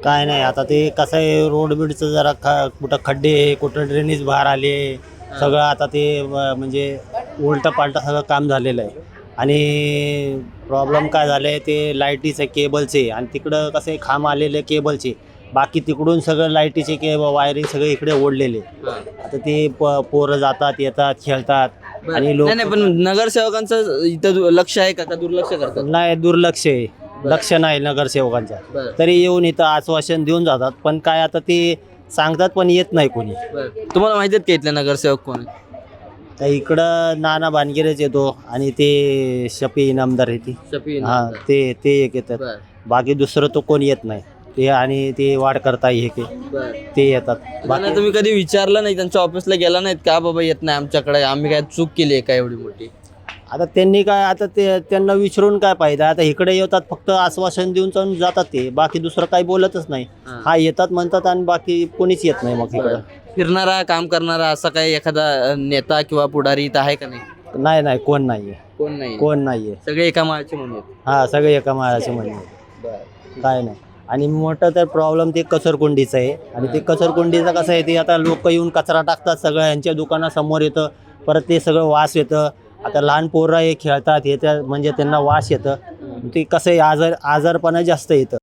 काय नाही आता ते कसं आहे रोड बीडचं जरा कुठं खड्डे आहे, कुठं ड्रेनेज बाहेर आले, सगळं आता ते म्हणजे उलटं पालटं सगळं काम झालेलं आहे. आणि प्रॉब्लेम काय झालं आहे ते लाईटीचे केबलचे, आणि तिकडं कसं आहे खांब आलेले केबलचे, बाकी तिकडून सगळं लाईटीचे वायरिंग सगळे इकडे ओढलेले. आता ते पोरं जातात येतात खेळतात आणि नाही लोक नाही, पण नगरसेवकांचं इथं लक्ष आहे का दुर्लक्ष करतात? नाही, दुर्लक्ष आहे, लक्ष नाही नगरसेवकांचं. बरं. तरी येऊन इथं आश्वासन देऊन जातात, पण काय आता ते सांगतात पण येत नाही कोणी. तुम्हाला माहिती आहेत का इथले नगरसेवक कोण आहेत? तर इकडं नाना भानगिरेच येतो आणि ते शफी इनामदार आहे ती. शफी हा, इनामदार. ते एक येतात. बरं. बाकी दुसरं तो कोण येत नाही. ते आणि ते वाढ करता हे के बरं. ते येतात. त्यांना तुम्ही कधी विचारलं नाही, त्यांच्या ऑफिसला गेला नाहीत का बाबा येत नाही आमच्याकडे, आम्ही काय चूक केली आहे का एवढी मोठी? आता त्यांनी काय आता ते त्यांना विचारून काय पाहिजे. आता इकडे येतात फक्त आश्वासन देऊन चालून जातात, ते बाकी दुसरं काही बोलतच नाही. हां. हा येतात म्हणतात आणि बाकी कोणीच येत नाही मग इकडं. फिरणारा काम करणारा असा काही एखादा नेता किंवा पुढारी इथं आहे का नाही? नाही नाही, कोण नाहीये, कोण नाही? कोण नाहीये. सगळे एका माळाचे म्हणून आहेत. हा, सगळे एका माळाचे म्हणणे, काय नाही. आणि मोठं तर प्रॉब्लेम ते कचरकुंडीचं आहे. आणि ते कचरकुंडीचं कसं आहे, ते आता लोक येऊन कचरा टाकतात, सगळं यांच्या दुकानासमोर येतं, परत ते सगळं वास येतं. आता लहान पोरं हे खेळतात, हे त्या म्हणजे त्यांना वास येतं. ते कसं आहे आजारपणा जास्त येतं.